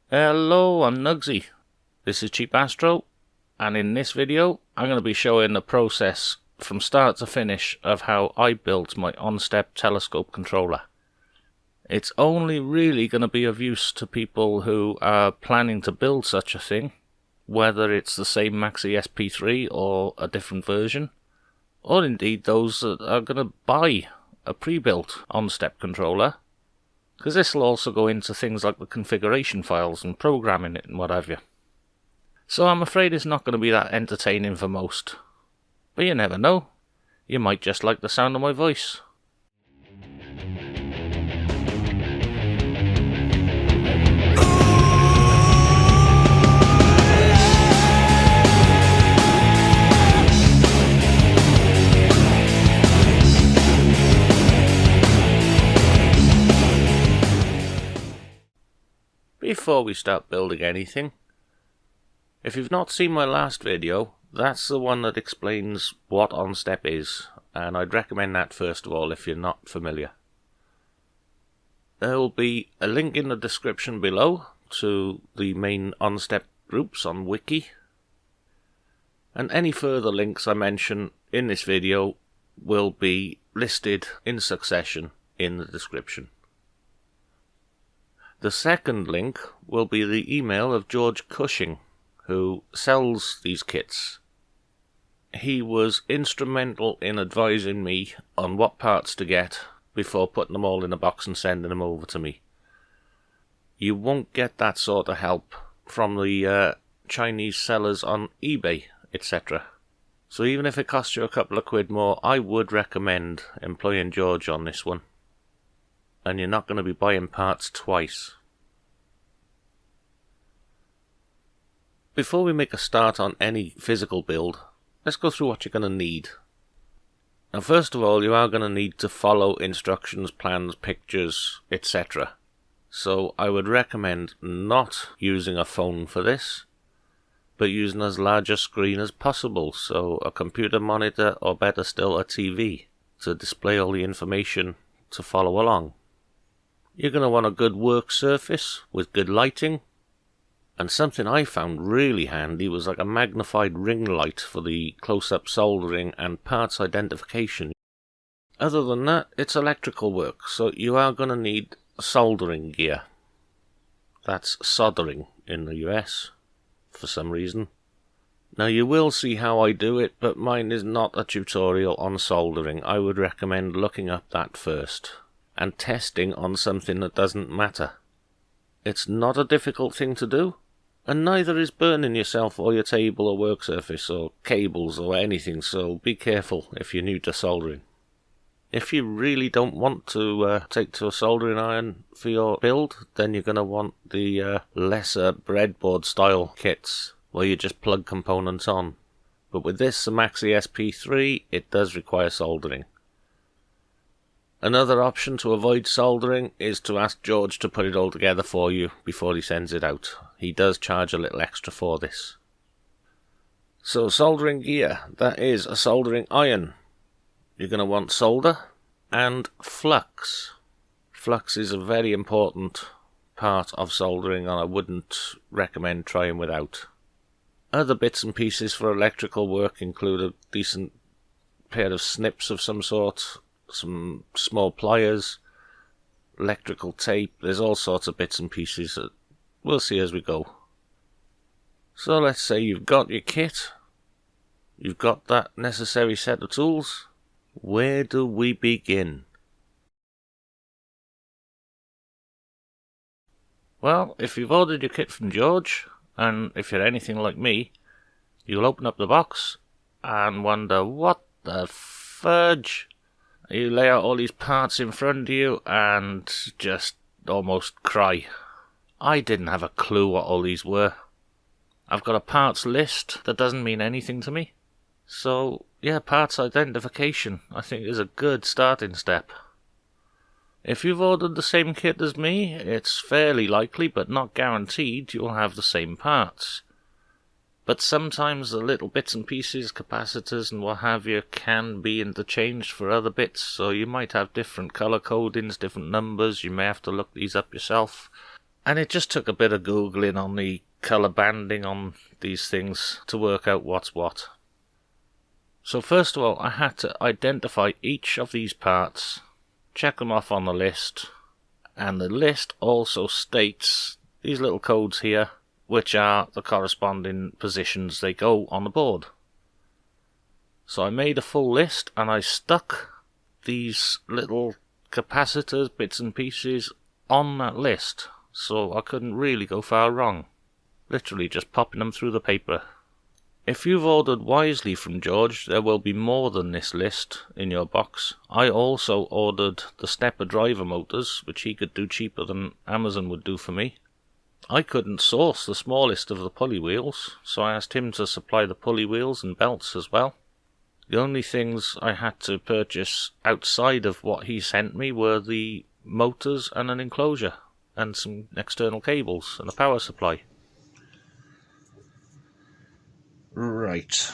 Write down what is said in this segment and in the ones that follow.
Hello, I'm Nugsy. This is Cheapass-tro, and in this video I'm going to be showing the process from start to finish of how I built my OnStep telescope controller. It's only really going to be of use to people who are planning to build such a thing, whether it's the same MaxESP3 or a different version, or indeed those that are going to buy a pre-built OnStep controller, because this will also go into things like the configuration files and programming it and what have you. So I'm afraid it's not going to be that entertaining for most. But you never know, you might just like the sound of my voice. Before we start building anything, if you've not seen my last video, that's the one that explains what OnStep is, and I'd recommend that first of all if you're not familiar. There will be a link in the description below to the main OnStep groups on Wiki, and any further links I mention in this video will be listed in succession in the description. The second link will be the email of George Cushing, who sells these kits. He was instrumental in advising me on what parts to get before putting them all in a box and sending them over to me. You won't get that sort of help from the Chinese sellers on eBay, etc. So even if it costs you a couple of quid more, I would recommend employing George on this one. And you're not going to be buying parts twice. Before we make a start on any physical build, let's go through what you're going to need. Now first of all, you are going to need to follow instructions, plans, pictures, etc. So I would recommend not using a phone for this, but using as large a screen as possible, so a computer monitor or better still a TV to display all the information to follow along. You're going to want a good work surface with good lighting, and something I found really handy was like a magnified ring light for the close-up soldering and parts identification. Other than that, it's electrical work, so you are going to need soldering gear. That's soldering in the US, for some reason. Now you will see how I do it, but mine is not a tutorial on soldering. I would recommend looking up that first and testing on something that doesn't matter. It's not a difficult thing to do, and neither is burning yourself or your table or work surface or cables or anything, so be careful if you're new to soldering. If you really don't want to take to a soldering iron for your build, then you're going to want the lesser breadboard style kits where you just plug components on. But with this, the Max ESP3, it does require soldering. Another option to avoid soldering is to ask George to put it all together for you before he sends it out. He does charge a little extra for this. So soldering gear, that is a soldering iron. You're going to want solder and flux. Flux is a very important part of soldering, and I wouldn't recommend trying without. Other bits and pieces for electrical work include a decent pair of snips of some sort, some small pliers, electrical tape. There's all sorts of bits and pieces that we'll see as we go. So let's say you've got your kit, you've got that necessary set of tools. Where do we begin? Well, if you've ordered your kit from George, and if you're anything like me, you'll open up the box and wonder, what the fudge? You lay out all these parts in front of you and just almost cry. I didn't have a clue what all these were. I've got a parts list that doesn't mean anything to me. So, yeah, parts identification I think is a good starting step. If you've ordered the same kit as me, it's fairly likely, but not guaranteed, you'll have the same parts. But sometimes the little bits and pieces, capacitors and what have you, can be interchanged for other bits, so you might have different colour codings, different numbers. You may have to look these up yourself. And it just took a bit of googling on the colour banding on these things to work out what's what. So first of all, I had to identify each of these parts, check them off on the list, and the list also states these little codes here, which are the corresponding positions they go on the board. So I made a full list and I stuck these little capacitors, bits and pieces on that list, so I couldn't really go far wrong. Literally just popping them through the paper. If you've ordered wisely from George, there will be more than this list in your box. I also ordered the stepper driver motors, which he could do cheaper than Amazon would do for me. I couldn't source the smallest of the pulley wheels, so I asked him to supply the pulley wheels and belts as well. The only things I had to purchase outside of what he sent me were the motors and an enclosure, and some external cables and a power supply. Right,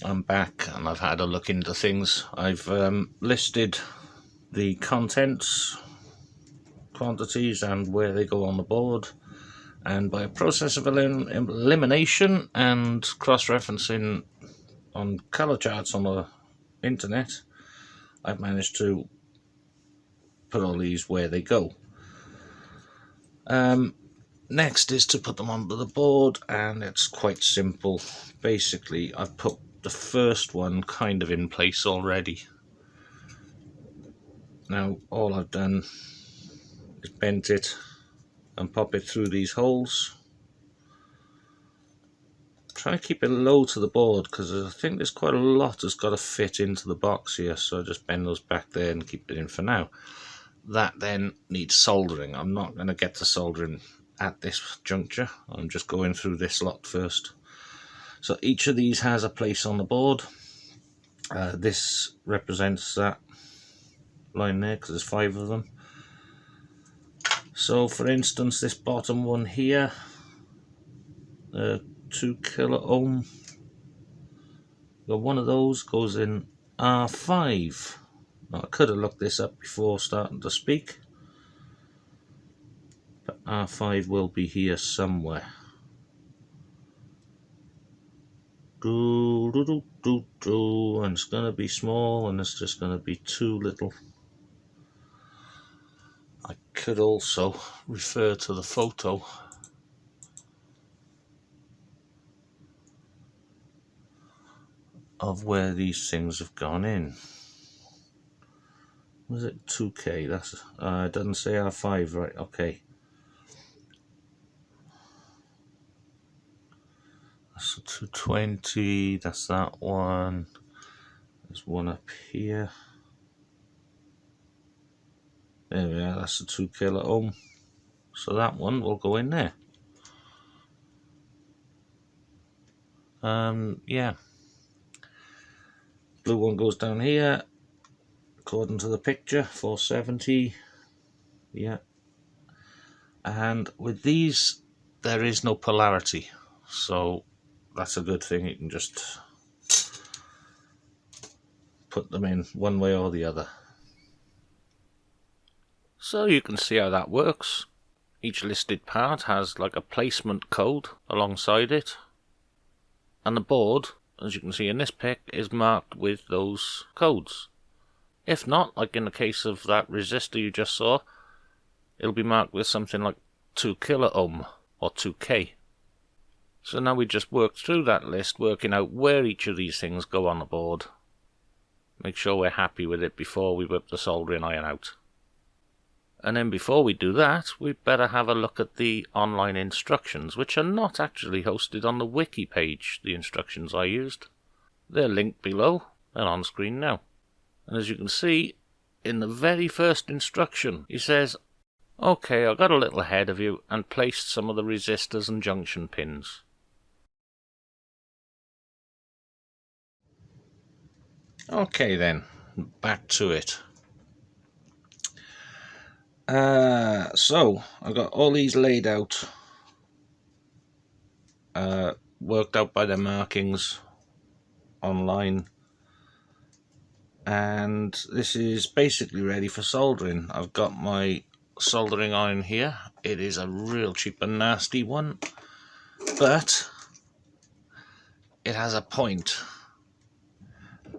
I'm back and I've had a look into things. I've listed the contents, quantities and where they go on the board, and by a process of elimination and cross-referencing on colour charts on the internet, I've managed to put all these where they go. Next is to put them onto the board, and it's quite simple. Basically, I've put the first one kind of in place already. Now all I've done is bent it and pop it through these holes. Try to keep it low to the board because I think there's quite a lot that's got to fit into the box here, so I just bend those back there and keep it in for now. That then needs soldering. I'm not going to get to soldering at this juncture. I'm just going through this lot first. So each of these has a place on the board. This represents that line there because there's 5 of them. So for instance, this bottom one here, 2 kilo ohm, got one of those goes in R5. Now I could have looked this up before starting to speak, but R5 will be here somewhere. And it's going to be small, and it's just going to be too little. I could also refer to the photo of where these things have gone in. Was it 2K? That's it doesn't say R5, right? Okay. That's a 220. That's that one. There's one up here. There we are. That's a 2 kilo ohm. So that one will go in there. Yeah. Blue one goes down here. According to the picture, 470. Yeah. And with these, there is no polarity. So that's a good thing. You can just put them in one way or the other. So you can see how that works. Each listed part has like a placement code alongside it. And the board, as you can see in this pic, is marked with those codes. If not, like in the case of that resistor you just saw, it'll be marked with something like 2 kilo ohm or 2K. So now we just work through that list, working out where each of these things go on the board. Make sure we're happy with it before we whip the soldering iron out. And then before we do that, we'd better have a look at the online instructions, which are not actually hosted on the wiki page, the instructions I used. They're linked below and on screen now. And as you can see, in the very first instruction, he says, "Okay, I got a little ahead of you and placed some of the resistors and junction pins." Okay then, back to it. So I've got all these laid out, worked out by their markings online, and this is basically ready for soldering. I've got my soldering iron here. It is a real cheap and nasty one, but it has a point.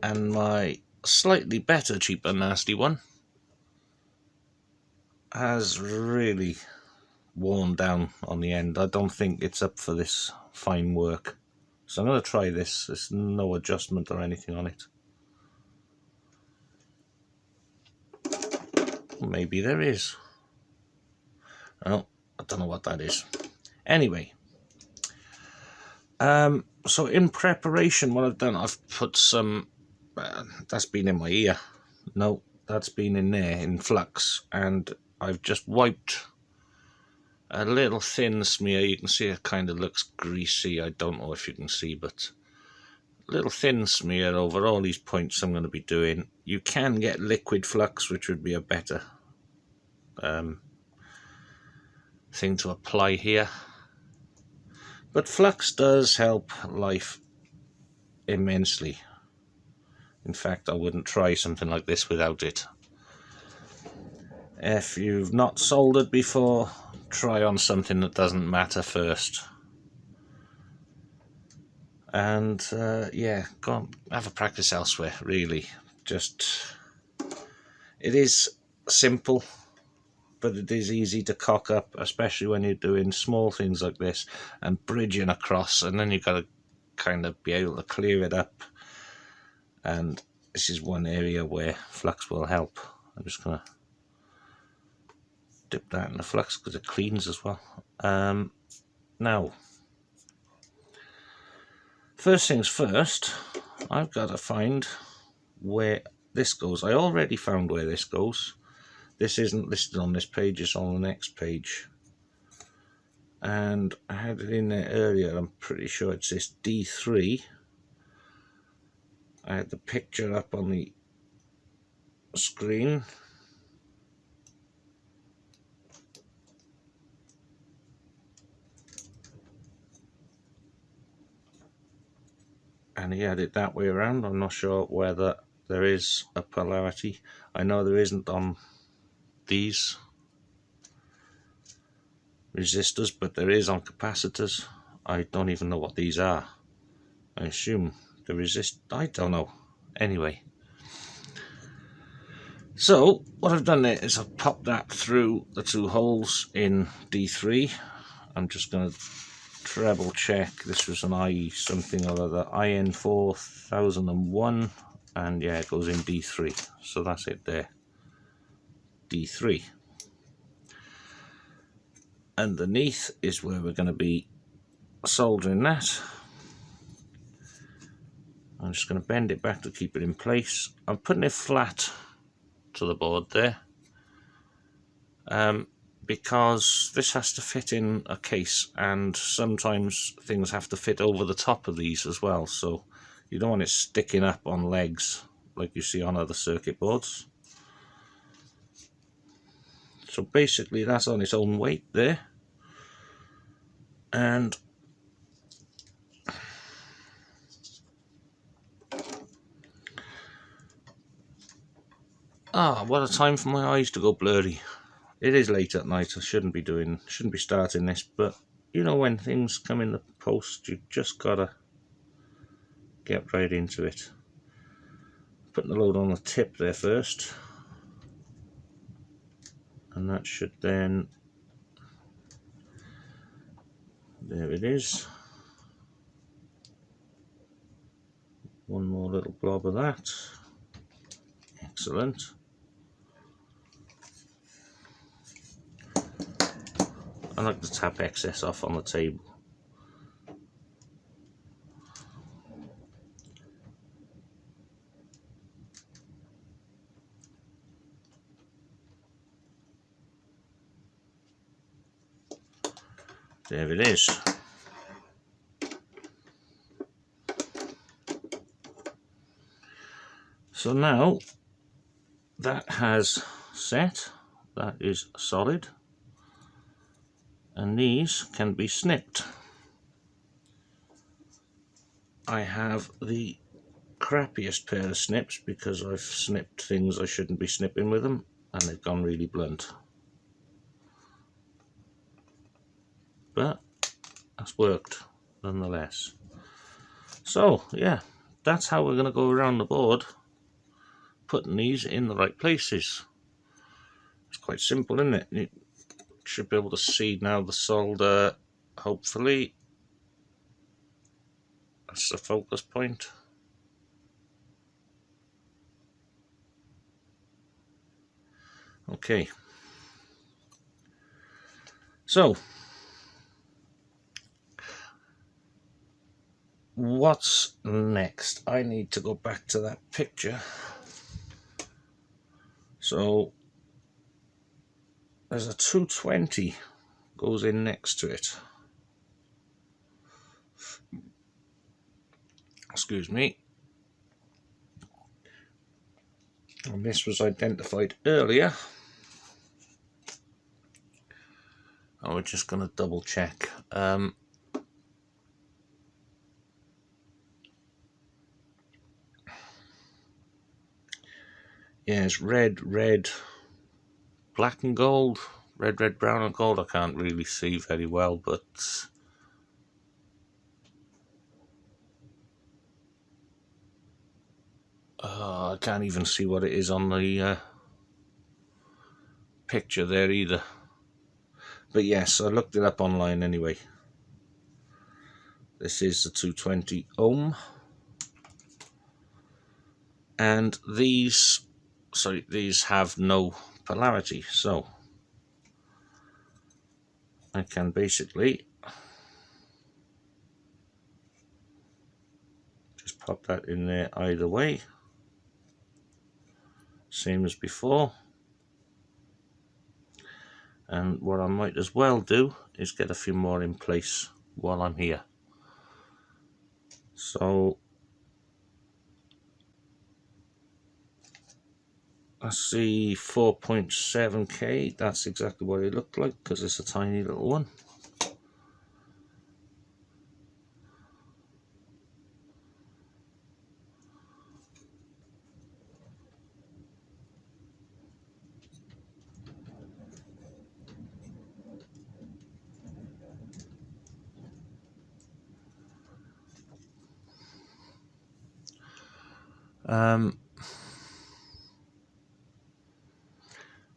And my slightly better cheap and nasty one has really worn down on the end. I don't think it's up for this fine work. So I'm going to try this. There's no adjustment or anything on it. Maybe there is. Oh, I don't know what that is. Anyway, so in preparation, what I've done, I've put some, that's been in my ear. No, that's been in there in flux, and I've just wiped a little thin smear. You can see it kind of looks greasy. I don't know if you can see, but a little thin smear over all these points I'm going to be doing. You can get liquid flux, which would be a better thing to apply here. But flux does help life immensely. In fact, I wouldn't try something like this without it. If you've not soldered before, try on something that doesn't matter first. And yeah, go on, have a practice elsewhere, really. Just, it is simple, but it is easy to cock up, especially when you're doing small things like this and bridging across, and then you've got to kind of be able to clear it up. And this is one area where flux will help. I'm just going to dip that in the flux because it cleans as well. Now, first things first, I've got to find where this goes. I already found where this goes. This isn't listed on this page, it's on the next page. And I had it in there earlier, I'm pretty sure it's this D3. I had the picture up on the screen. And he had it that way around. I'm not sure whether there is a polarity. I know there isn't on these resistors, but there is on capacitors. I don't even know what these are. I assume the resist, I don't know. Anyway, so what I've done there is I've popped that through the two holes in D3. I'm just going to treble check. This was an I something or other, IN4001, and yeah, it goes in D3. So that's it there, D3. Underneath is where we're going to be soldering that. I'm just going to bend it back to keep it in place. I'm putting it flat to the board there, because this has to fit in a case, and sometimes things have to fit over the top of these as well, so you don't want it sticking up on legs like you see on other circuit boards. So basically that's on its own weight there, and what a time for my eyes to go blurry. It is late at night. I shouldn't be starting this, but you know, when things come in the post, you just gotta get right into it. Putting the load on the tip there first, and that should then, there it is. One more little blob of that. Excellent. I like to tap excess off on the table. There it is. So now that has set, that is solid, and these can be snipped. I have the crappiest pair of snips because I've snipped things I shouldn't be snipping with them, and they've gone really blunt. but that's worked nonetheless. So yeah, that's how we're going to go around the board, putting these in the right places. It's quite simple, isn't it? You should be able to see now the solder, hopefully. That's the focus point. Okay. So, what's next? I need to go back to that picture. So, there's a 220 goes in next to it. Excuse me. And this was identified earlier. And we're just going to double check. Yeah, it's red, black and gold. Red, brown and gold. I can't really see very well, but I can't even see what it is on the picture there either. But yes, I looked it up online anyway. This is the 220 ohm. And these have no polarity, so I can basically just pop that in there either way, same as before. And what I might as well do is get a few more in place while I'm here. So I see 4.7K, that's exactly what it looked like because it's a tiny little one.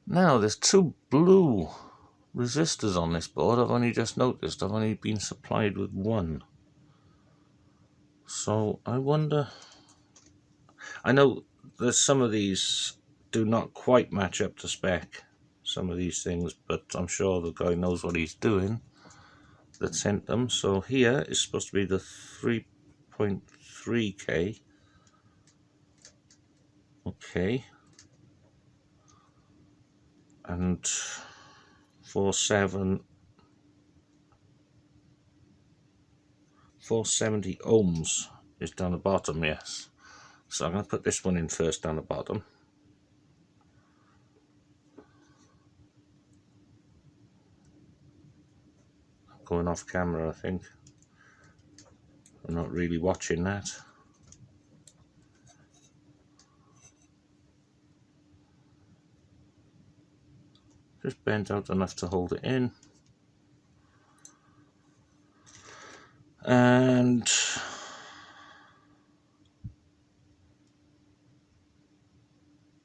Now there's two blue resistors on this board. I've only just noticed. I've only been supplied with one. So I wonder, I know that some of these do not quite match up to spec, some of these things, but I'm sure the guy knows what he's doing that sent them. So here is supposed to be the 3.3K. Okay. And 470 ohms is down the bottom, yes. So I'm going to put this one in first down the bottom. Going off camera, I think. I'm not really watching that. Just bent out enough to hold it in. And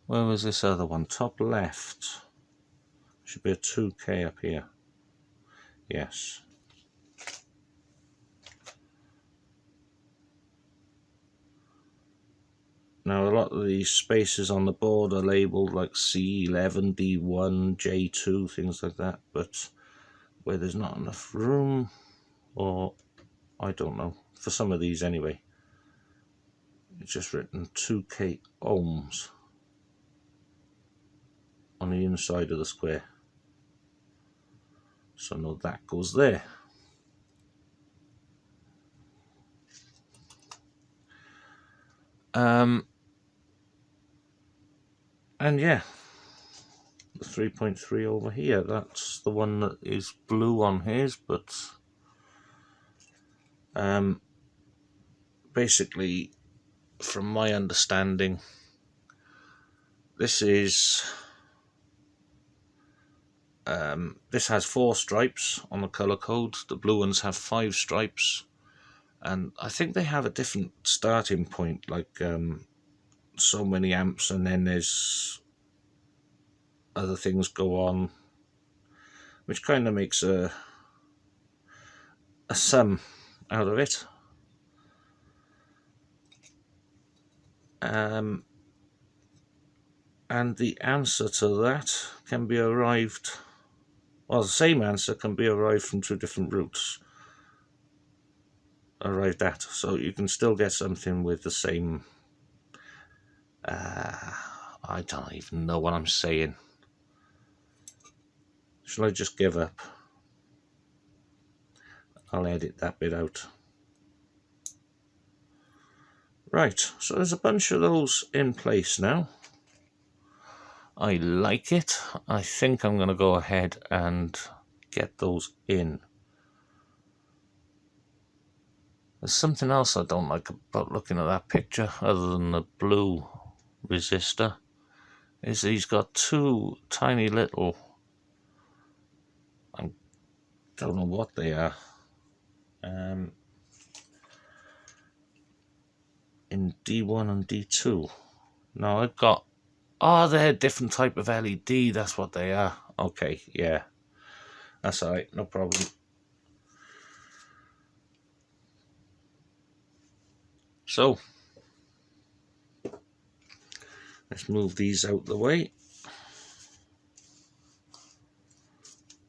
where was this other one? Top left. Should be a 2K up here. Yes. Now a lot of these spaces on the board are labelled like C11, D1, J2, things like that, but where there's not enough room, or I don't know, for some of these anyway, it's just written 2K ohms on the inside of the square. So no, that goes there. And yeah, the 3.3 over here, that's the one that is blue on his, but basically, from my understanding, this is This has 4 stripes on the colour code. The blue ones have 5 stripes, and I think they have a different starting point, like so many amps, and then there's other things go on, which kind of makes a sum out of it. And the answer to that can be arrived, well, the same answer can be arrived from 2 different routes. Arrived at, so you can still get something with the same. I don't even know what I'm saying. Shall I just give up? I'll edit that bit out. Right, so there's a bunch of those in place now. I like it. I think I'm going to go ahead and get those in. There's something else I don't like about looking at that picture, other than the blue resistor, is he's got 2 tiny little, I don't know what they are, in D1 and D2. No, I've got, oh, they're a different type of LED, that's what they are. Okay, yeah, that's alright, no problem. So, let's move these out the way.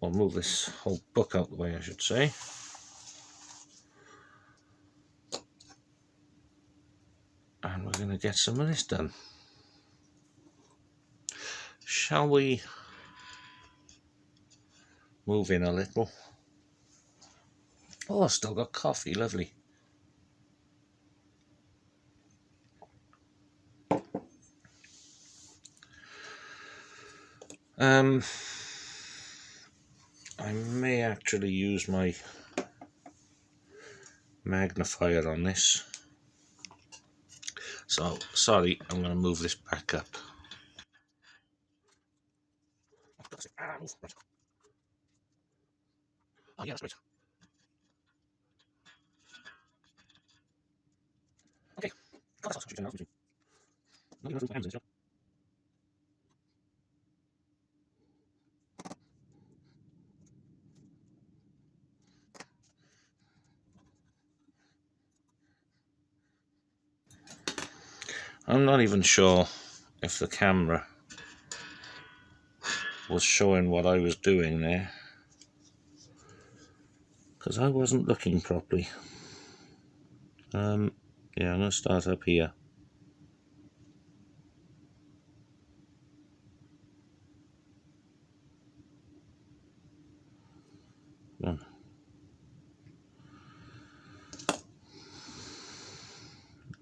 Or move this whole book out the way, I should say. And we're going to get some of this done. Shall we move in a little? Oh, I've still got coffee, lovely. I may actually use my magnifier on this. So, sorry, I'm going to move this back up. Oh, yeah, that's great. Okay. I'm not even sure if the camera was showing what I was doing there, because I wasn't looking properly. Yeah, I'm going to start up here.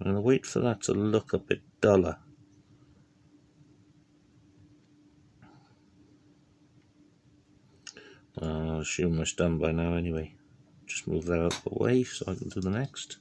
I'm going to wait for that to look a bit duller. I'll assume it's done by now anyway. Just move that out of the way so I can do the next.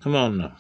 Come on now.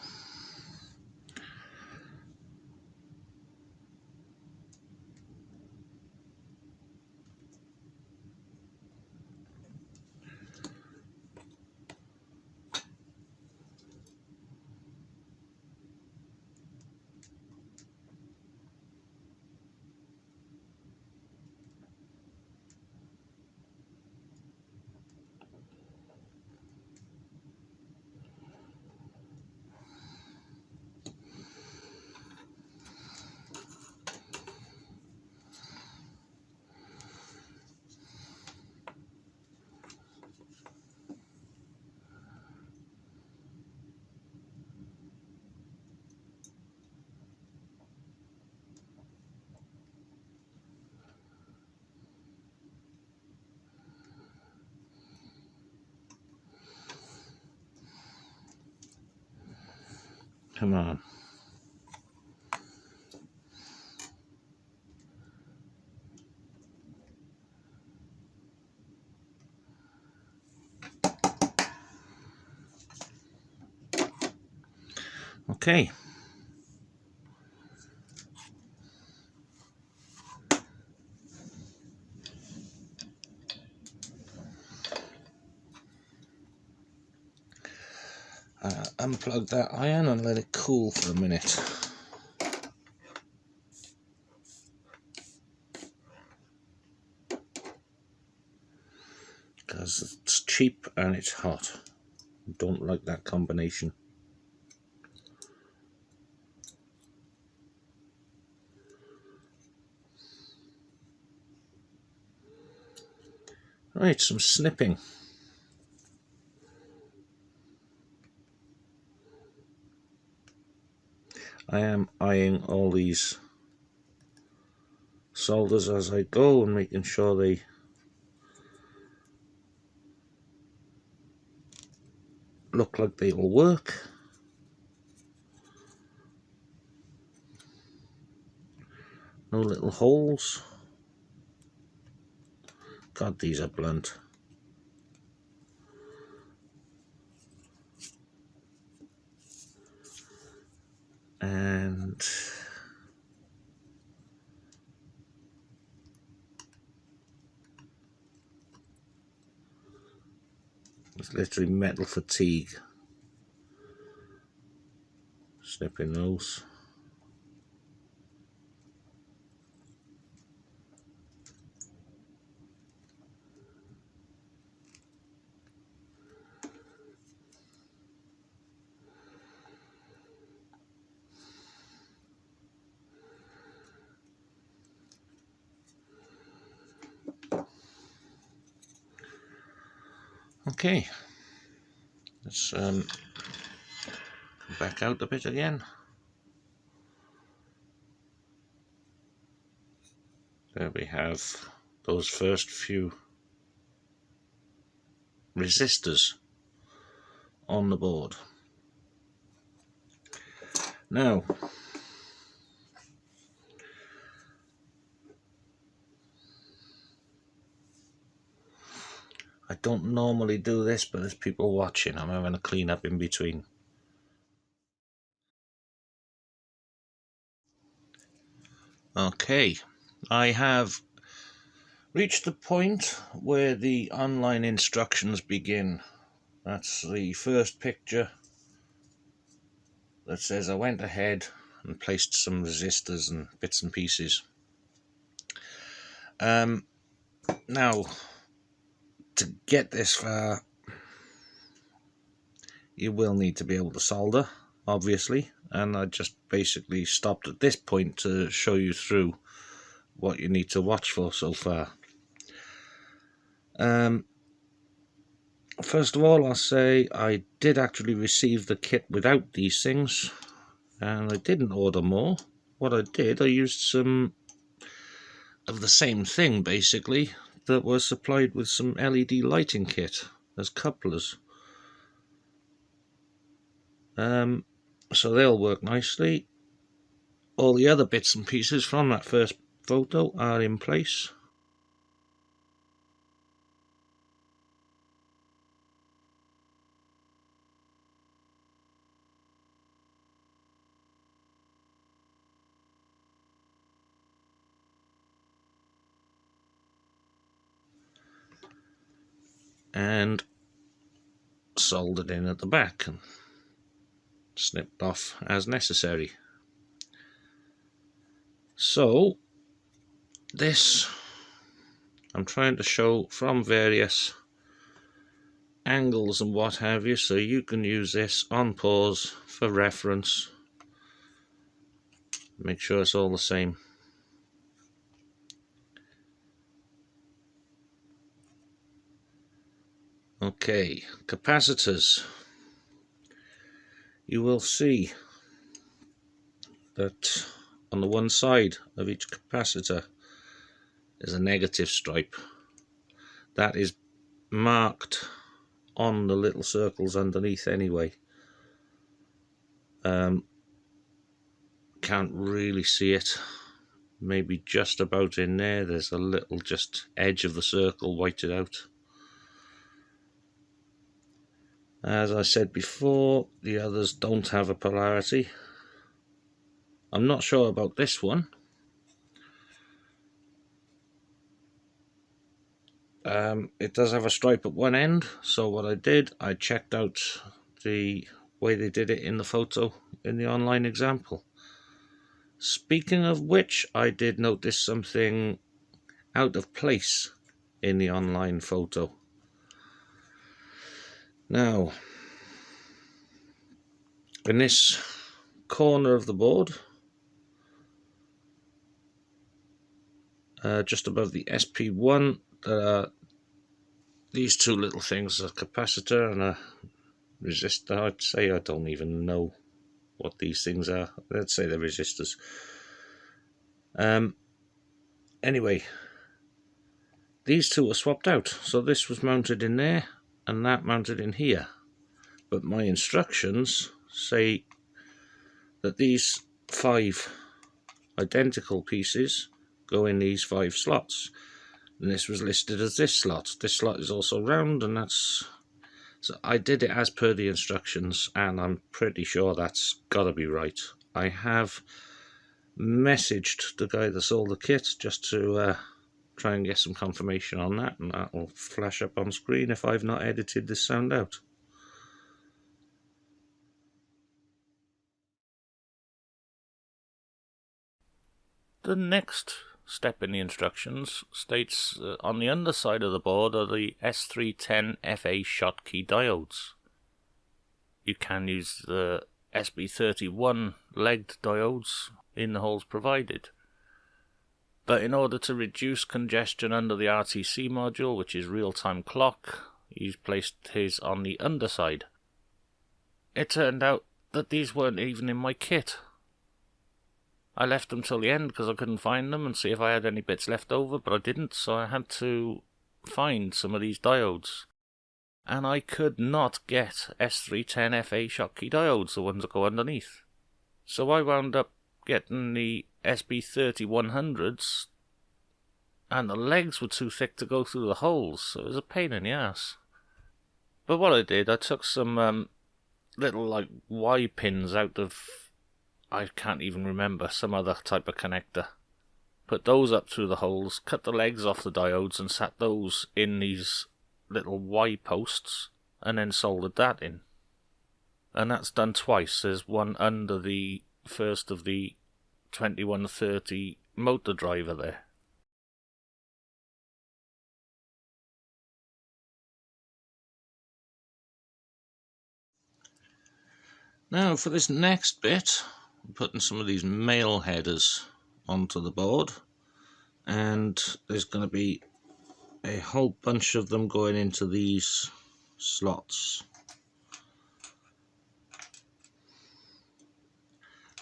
Come on. Okay. Unplug that iron and let it cool for a minute. Because it's cheap and it's hot. Don't like that combination. Right, some snipping. I am eyeing all these solders as I go and making sure they look like they will work. No little holes. God, these are blunt. And it's literally metal fatigue. Snipping those. Okay, let's come back out a bit again. There we have those first few resistors on the board. Now, I don't normally do this, but there's people watching. I'm having a clean up in between. Okay, I have reached the point where the online instructions begin. That's the first picture that says I went ahead and placed some resistors and bits and pieces. Now, to get this far, you will need to be able to solder, obviously, and I just basically stopped at this point to show you through what you need to watch for so far. First of all, I'll say I did actually receive the kit without these things, and I didn't order more. What I did, I used some of the same thing basically that was supplied with some LED lighting kit as couplers. So they'll work nicely. All the other bits and pieces from that first photo are in place. And soldered in at the back and snipped off as necessary. So this I'm trying to show from various angles and what have you, so you can use this on pause for reference. Make sure it's all the same. Okay, capacitors. You will see that on the one side of each capacitor is a negative stripe. That is marked on the little circles underneath anyway. can't really see it. Maybe just about in there. There's a little just edge of the circle whited out. As I said before, the others don't have a polarity. I'm not sure about this one. It does have a stripe at one end, so what I did, I checked out the way they did it in the photo in the online example. Speaking of which, I did notice something out of place in the online photo. Now, in this corner of the board, just above the SP1, there are these two little things, a capacitor and a resistor. I'd say I don't even know what these things are. Let's say they're resistors. Anyway, these two are swapped out. So this was mounted in there and that mounted in here. But my instructions say that these 5 identical pieces go in these 5 slots. And this was listed as this slot. This slot is also round, and that's... So I did it as per the instructions, and I'm pretty sure that's got to be right. I have messaged the guy that sold the kit just to try and get some confirmation on that, and that will flash up on screen if I've not edited this sound out. The next step in the instructions states on the underside of the board are the S310 FA Schottky diodes. You can use the SB31 legged diodes in the holes provided. But in order to reduce congestion under the RTC module, which is real-time clock, he's placed his on the underside. It turned out that these weren't even in my kit. I left them till the end because I couldn't find them and see if I had any bits left over, but I didn't, so I had to find some of these diodes. And I could not get S310 FA Schottky diodes, the ones that go underneath. So I wound up getting the SB3100s, and the legs were too thick to go through the holes, so it was a pain in the ass. But what I did, I took some little like Y pins out of... I can't even remember, some other type of connector. Put those up through the holes, cut the legs off the diodes and sat those in these little Y posts, and then soldered that in. And that's done twice. There's one under the first of the 2130 motor driver there. Now for this next bit, I'm putting some of these male headers onto the board, and there's going to be a whole bunch of them going into these slots,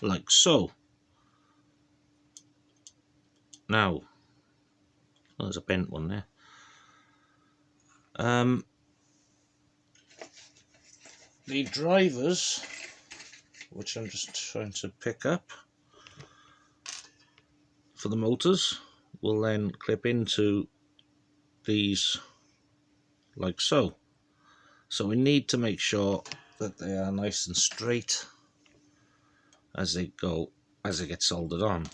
like so. Now, oh, there's a bent one there. The drivers, which I'm just trying to pick up for the motors, will then clip into these like so. So we need to make sure that they are nice and straight as they get soldered on.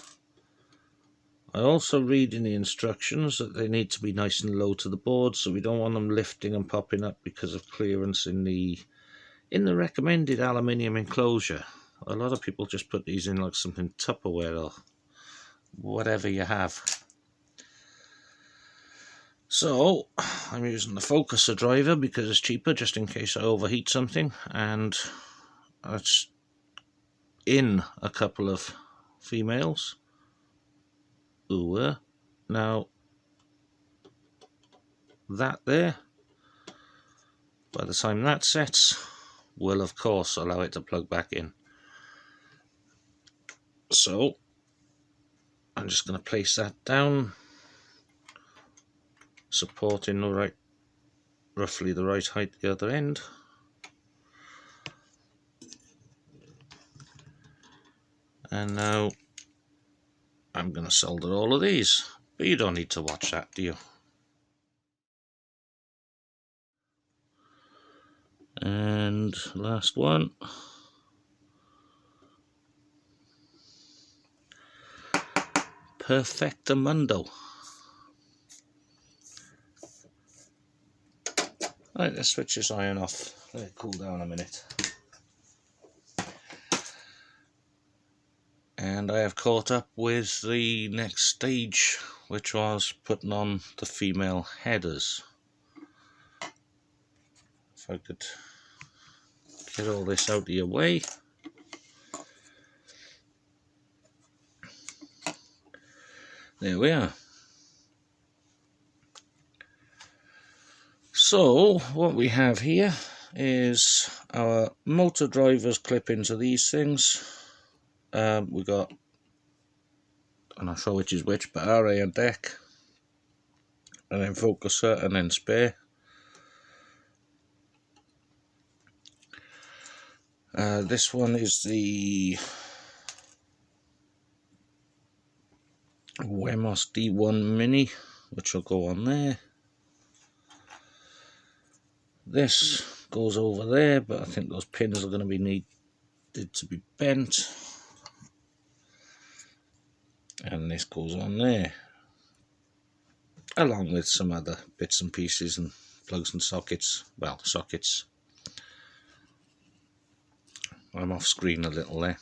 I also read in the instructions that they need to be nice and low to the board, so we don't want them lifting and popping up because of clearance in the recommended aluminium enclosure. A lot of people just put these in like something Tupperware or whatever you have. So I'm using the focuser driver because it's cheaper, just in case I overheat something, and that's in a couple of females. Ooh, now that there, by the time that sets, will of course allow it to plug back in. So I'm just going to place that down, supporting roughly the right height at the other end. And now I'm going to solder all of these, but you don't need to watch that, do you? And last one. Perfectamundo. Right, let's switch this iron off. Let it cool down a minute. And I have caught up with the next stage, which was putting on the female headers. If I could get all this out of your way. There we are. So what we have here is our motor drivers clip into these things. We got, I'm not sure which is which, but RA and deck, and then focuser, and then spare. This one is the Wemos D1 Mini, which will go on there. This goes over there, but I think those pins are going to be needed to be bent. And this goes on there, along with some other bits and pieces and plugs and sockets. Well, sockets. I'm off screen a little there.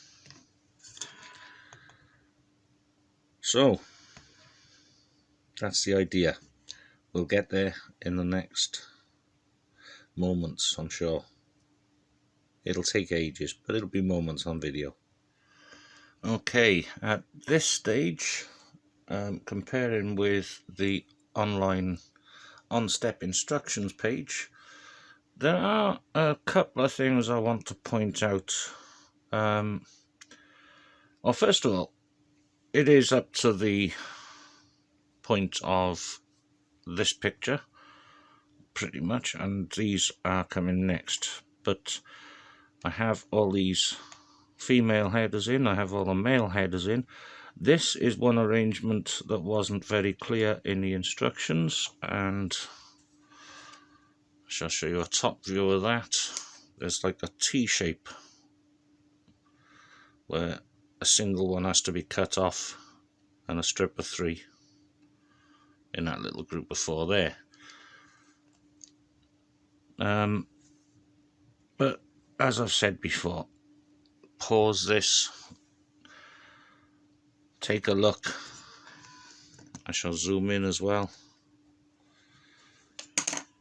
So, that's the idea. We'll get there in the next moments, I'm sure. It'll take ages, but it'll be moments on video. Okay, at this stage, comparing with the online OnStep instructions page, there are a couple of things I want to point out. Well, first of all, it is up to the point of this picture, pretty much, and these are coming next. But I have all these female headers in, I have all the male headers in. This is one arrangement that wasn't very clear in the instructions, and I shall show you a top view of that. There's like a T-shape where a single one has to be cut off and a strip of 3 in that little group of 4 there. But as I've said before, pause this, take a look. I shall zoom in as well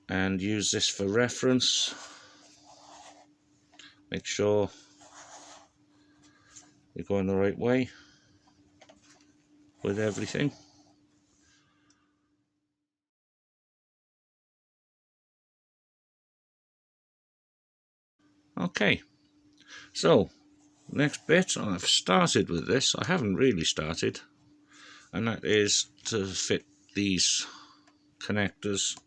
and use this for reference. Make sure you're going the right way with everything. Okay, so next bit, I've started with this. I haven't really started, and that is to fit these connectors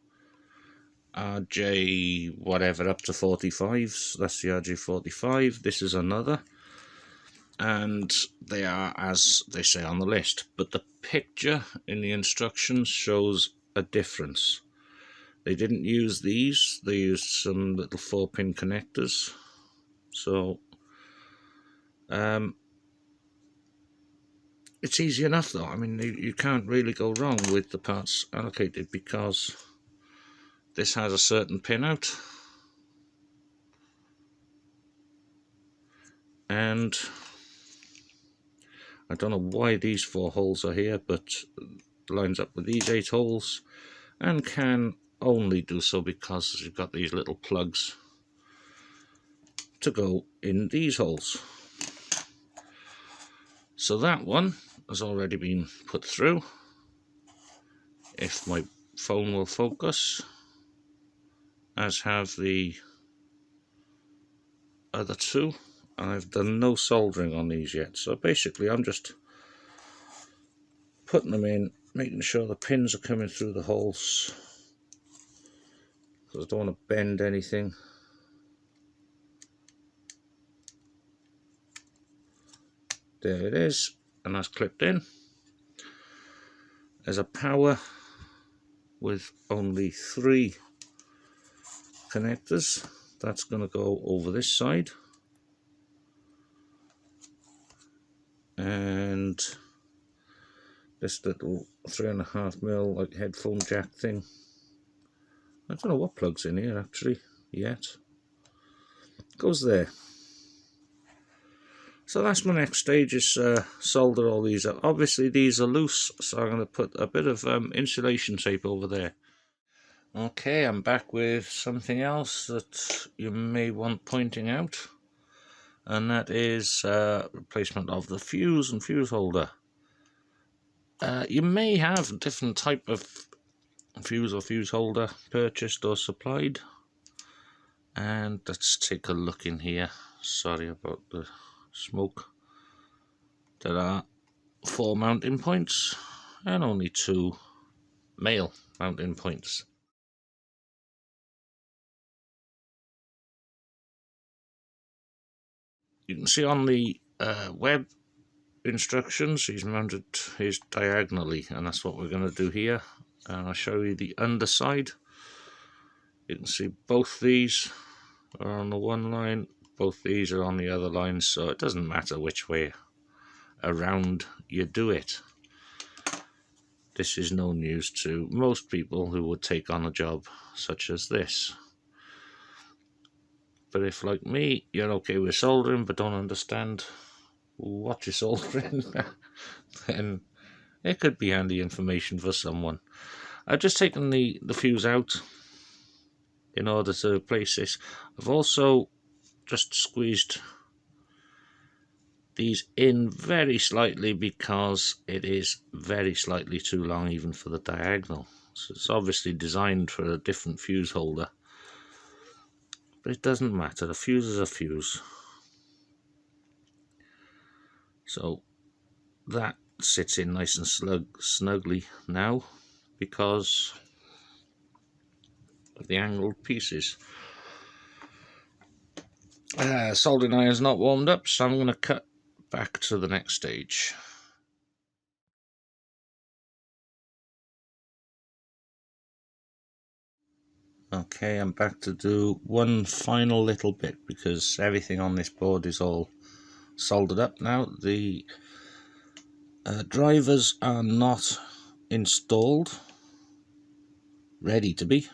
RJ whatever up to 45s. That's the RJ45. This is another, and they are as they say on the list, but the picture in the instructions shows a difference. They didn't use these, they used some little 4-pin connectors. So it's easy enough though. I mean, you can't really go wrong with the parts allocated, because this has a certain pin out, and I don't know why these 4 holes are here, but it lines up with these 8 holes, and can only do so because you've got these little plugs to go in these holes. So that one has already been put through. If my phone will focus, as have the other 2, and I've done no soldering on these yet. So basically I'm just putting them in, making sure the pins are coming through the holes, because I don't want to bend anything. There it is, and that's clipped in. There's a power with only 3 connectors. That's going to go over this side. And this little 3.5mm like headphone jack thing. I don't know what plugs in here actually yet. Goes there. So that's my next stage, is solder all these up. Obviously these are loose, so I'm going to put a bit of insulation tape over there. Okay, I'm back with something else that you may want pointing out, and that is replacement of the fuse and fuse holder. You may have a different type of fuse or fuse holder purchased or supplied, and let's take a look in here. Sorry about the smoke. There are 4 mounting points and only 2 male mounting points. You can see on the web instructions he's mounted his diagonally, and that's what we're going to do here. And I'll show you the underside. You can see both these are on the one line, both these are on the other line, so it doesn't matter which way around you do it. This is no news to most people who would take on a job such as this. But if, like me, you're okay with soldering but don't understand what you're soldering, then it could be handy information for someone. I've just taken the fuse out in order to replace this. I've also just squeezed these in very slightly because it is very slightly too long even for the diagonal. So it's obviously designed for a different fuse holder, but it doesn't matter. The fuse is a fuse. So that sits in nice and snugly now because of the angled pieces. Soldering iron's not warmed up, so I'm going to cut back to the next stage. Okay, I'm back to do one final little bit because everything on this board is all soldered up now. The drivers are not installed, ready to be,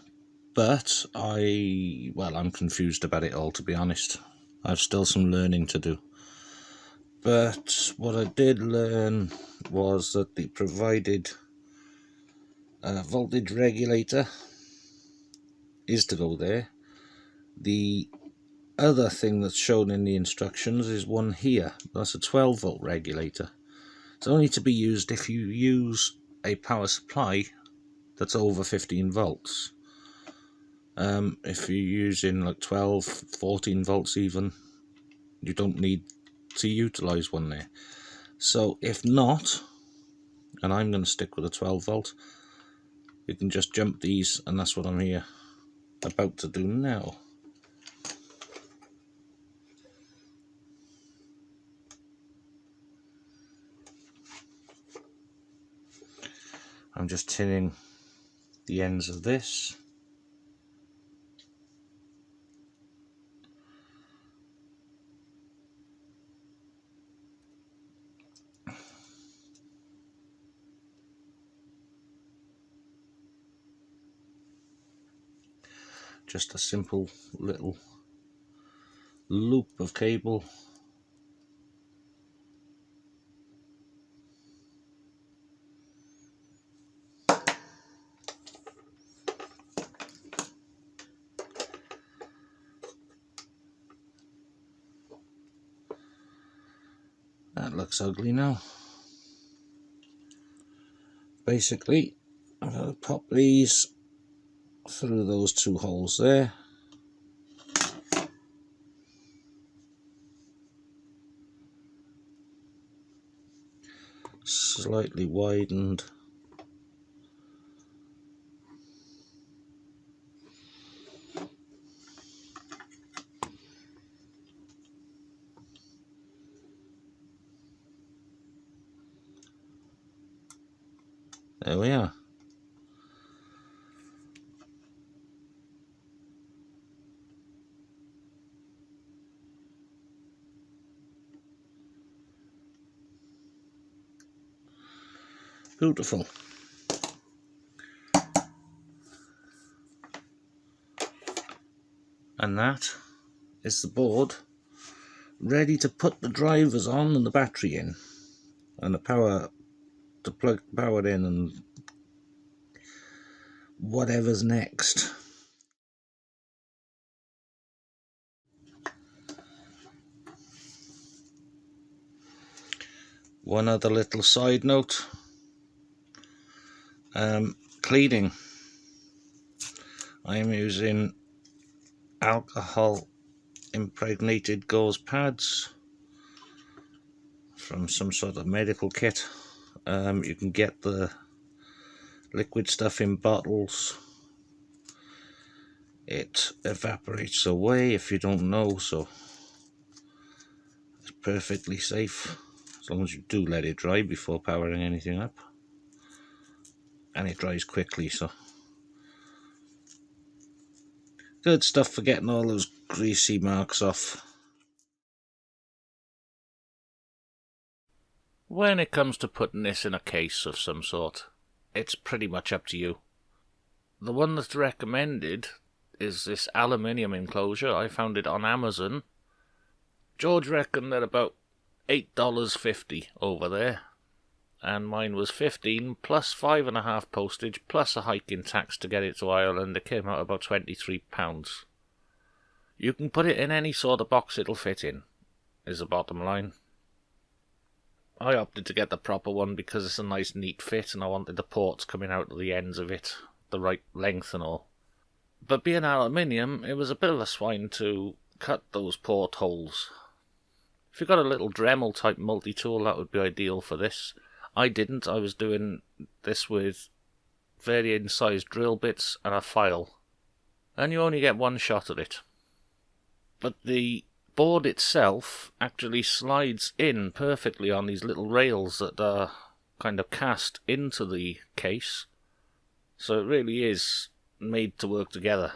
but I'm confused about it all, to be honest. I've still some learning to do. But what I did learn was that the provided voltage regulator is to go there. The other thing that's shown in the instructions is one here. That's a 12 volt regulator. It's only to be used if you use a power supply that's over 15 volts. If you're using like 12, 14 volts even, you don't need to utilize one there. So if not, and I'm going to stick with a 12 volt, you can just jump these, and that's what I'm here about to do now. I'm just tinning the ends of this. Just a simple little loop of cable. That looks ugly now. Basically, I'm going to pop these through those 2 holes there. Slightly widened. There we are. Beautiful. And that is the board ready to put the drivers on and the battery in, and the power to plug the power in and whatever's next. One other little side note, cleaning. I am using alcohol impregnated gauze pads from some sort of medical kit. You can get the liquid stuff in bottles. It evaporates away if you don't know, so it's perfectly safe as long as you do let it dry before powering anything up, and it dries quickly, so good stuff for getting all those greasy marks off. When it comes to putting this in a case of some sort, it's pretty much up to you. The one that's recommended is this aluminium enclosure. I found it on Amazon. George reckoned they're about $8.50 over there, and mine was $15 plus $5.50 postage plus a hike in tax to get it to Ireland. It came out about £23. You can put it in any sort of box it'll fit in, is the bottom line. I opted to get the proper one because it's a nice neat fit, and I wanted the ports coming out of the ends of it the right length and all. But being aluminium, it was a bit of a swine to cut those port holes. If you've got a little Dremel type multi-tool, that would be ideal for this. I didn't. I was doing this with varying sized drill bits and a file, and you only get one shot at it. But the board itself actually slides in perfectly on these little rails that are kind of cast into the case, so it really is made to work together,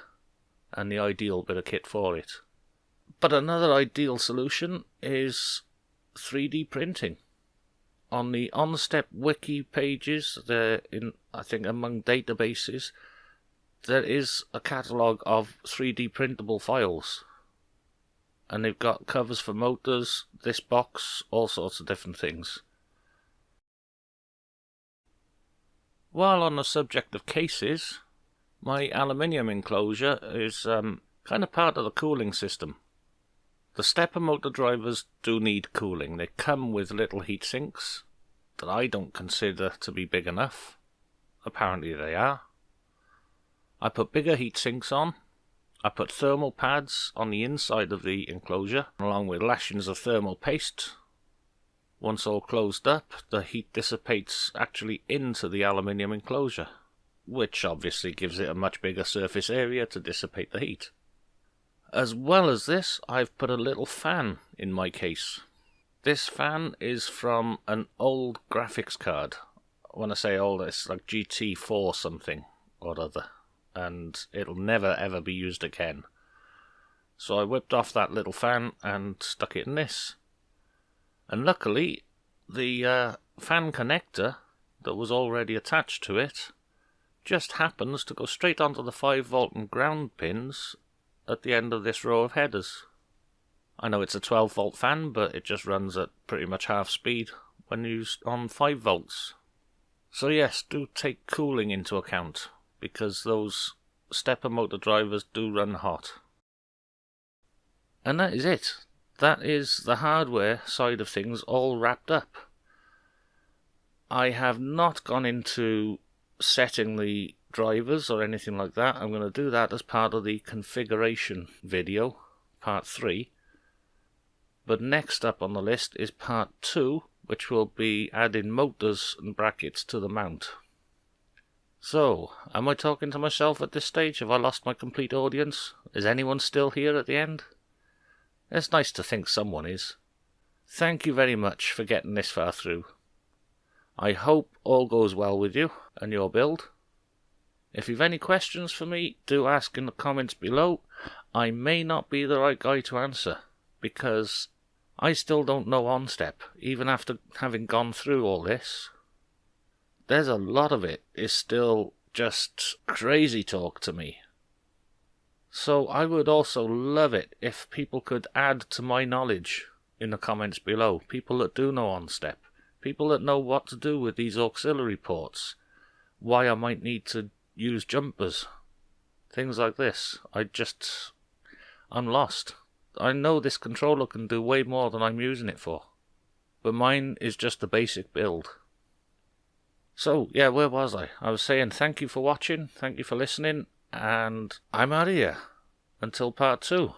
and the ideal bit of kit for it. But another ideal solution is 3D printing. On the OnStep wiki pages, I think among databases, there is a catalogue of 3D printable files. And they've got covers for motors, this box, all sorts of different things. While on the subject of cases, my aluminium enclosure is kind of part of the cooling system. The stepper motor drivers do need cooling. They come with little heat sinks that I don't consider to be big enough. Apparently they are. I put bigger heat sinks on. I put thermal pads on the inside of the enclosure, along with lashings of thermal paste. Once all closed up, the heat dissipates actually into the aluminium enclosure, which obviously gives it a much bigger surface area to dissipate the heat. As well as this, I've put a little fan in my case. This fan is from an old graphics card. When I say old, it's like GT4 something or other, and it'll never ever be used again. So I whipped off that little fan and stuck it in this. And luckily, the fan connector that was already attached to it just happens to go straight onto the 5V and ground pins at the end of this row of headers. I know it's a 12V fan, but it just runs at pretty much half speed when used on 5V. So yes, do take cooling into account, because those stepper motor drivers do run hot. And that is it. That is the hardware side of things all wrapped up. I have not gone into setting the drivers or anything like that. I'm going to do that as part of the configuration video, part 3. But next up on the list is part 2, which will be adding motors and brackets to the mount. So, am I talking to myself at this stage? Have I lost my complete audience? Is anyone still here at the end? It's nice to think someone is. Thank you very much for getting this far through. I hope all goes well with you and your build. If you've any questions for me, do ask in the comments below. I may not be the right guy to answer, because I still don't know OnStep, even after having gone through all this. There's a lot of it is still just crazy talk to me. So I would also love it if people could add to my knowledge in the comments below. People that do know OnStep. People that know what to do with these auxiliary ports. Why I might need to use jumpers. Things like this. I'm lost. I know this controller can do way more than I'm using it for. But mine is just a basic build. So, yeah, where was I? I was saying thank you for watching, thank you for listening, and I'm out of here. Until part 2.